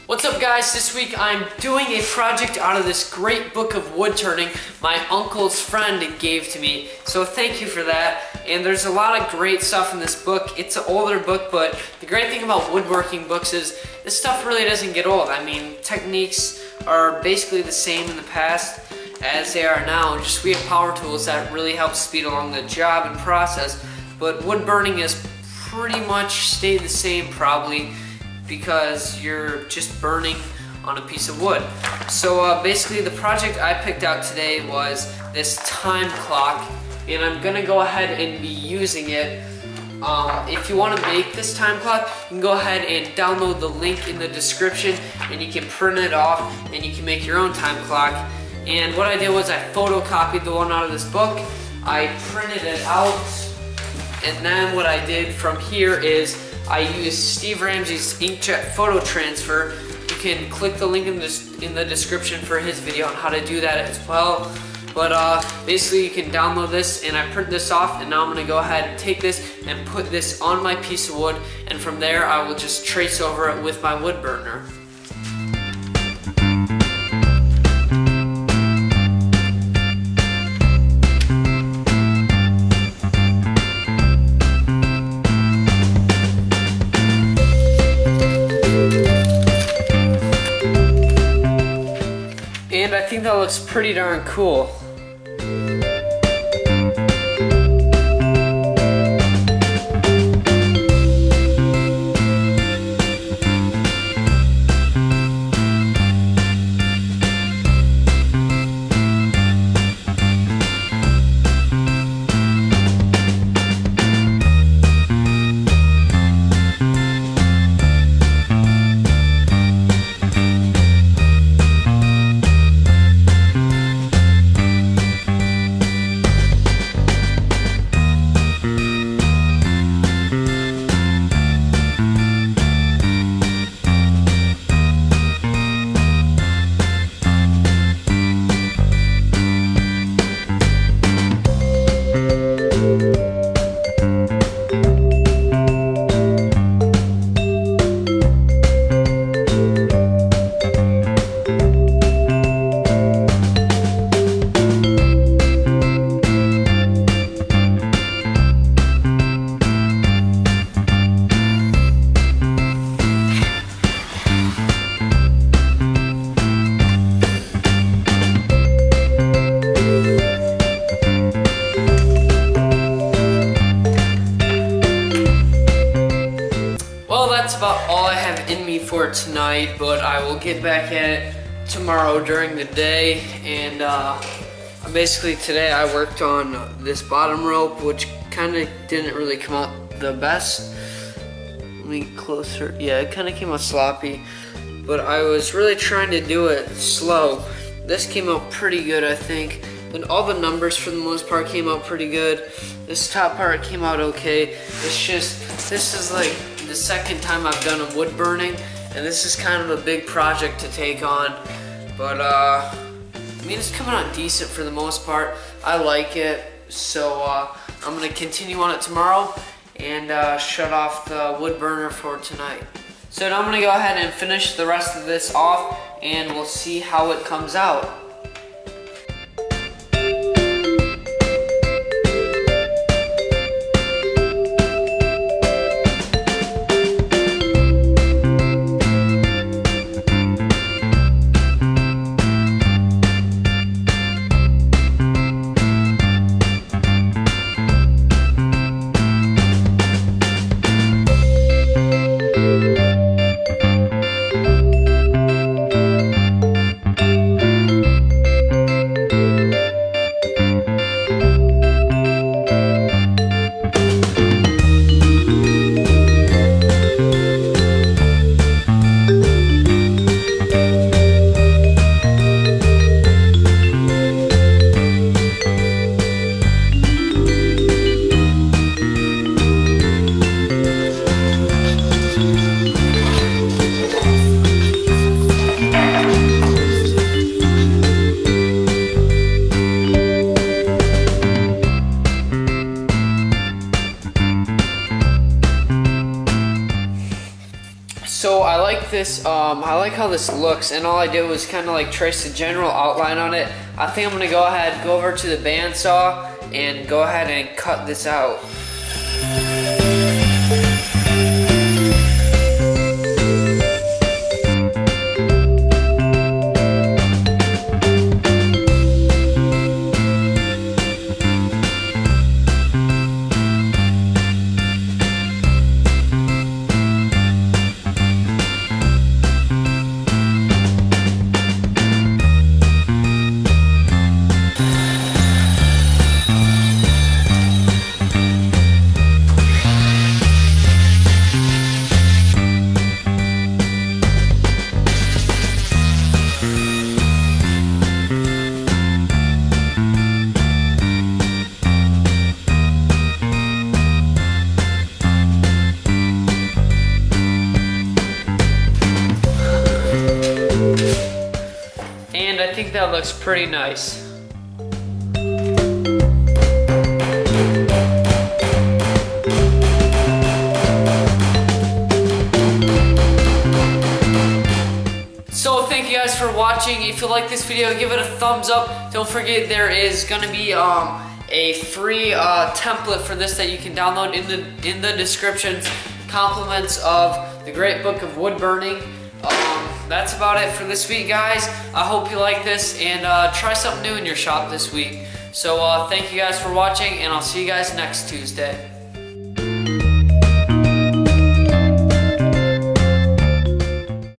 What's up guys, this week I'm doing a project out of this great book of wood turning my uncle's friend gave to me. So thank you for that. And there's a lot of great stuff in this book. It's an older book, but the great thing about woodworking books is this stuff really doesn't get old. I mean, techniques are basically the same in the past as they are now. Just we have power tools that really help speed along the job and process. But wood burning has pretty much stayed the same probably, because you're just burning on a piece of wood. So basically the project I picked out today was this time clock, and I'm gonna go ahead and be using it. If you want to make this time clock, you can go ahead and download the link in the description and you can print it off and you can make your own time clock. And what I did was I photocopied the one out of this book, I printed it out, and then what I did from here is I used Steve Ramsey's inkjet photo transfer. You can click the link in the description for his video on how to do that as well. But basically you can download this, and I print this off, and now I'm gonna go ahead and take this and put this on my piece of wood, and from there I will just trace over it with my wood burner. And I think that looks pretty darn cool. That's about all I have in me for tonight, but I will get back at it tomorrow during the day. And basically today I worked on this bottom rope, which kind of didn't really come out the best. Let me get closer. Yeah, it kind of came out sloppy, but I was really trying to do it slow. This came out pretty good, I think. And all the numbers for the most part came out pretty good. This top part came out okay. It's just, this is like the second time I've done a wood burning, and this is kind of a big project to take on. But I mean, it's coming out decent for the most part. I like it. So I'm gonna continue on it tomorrow and shut off the wood burner for tonight. So now I'm gonna go ahead and finish the rest of this off, and we'll see how it comes out. this. I like how this looks, and all I did was kind of like trace the general outline on it. I think I'm gonna go over to the bandsaw and go ahead and cut this out. And I think that looks pretty nice. So thank you guys for watching. If you like this video, give it a thumbs up. Don't forget there is gonna be a free template for this that you can download in the descriptions. Compliments of the Great Book of Wood Burning. That's about it for this week, guys. I hope you like this, and try something new in your shop this week. So thank you guys for watching, and I'll see you guys next Tuesday.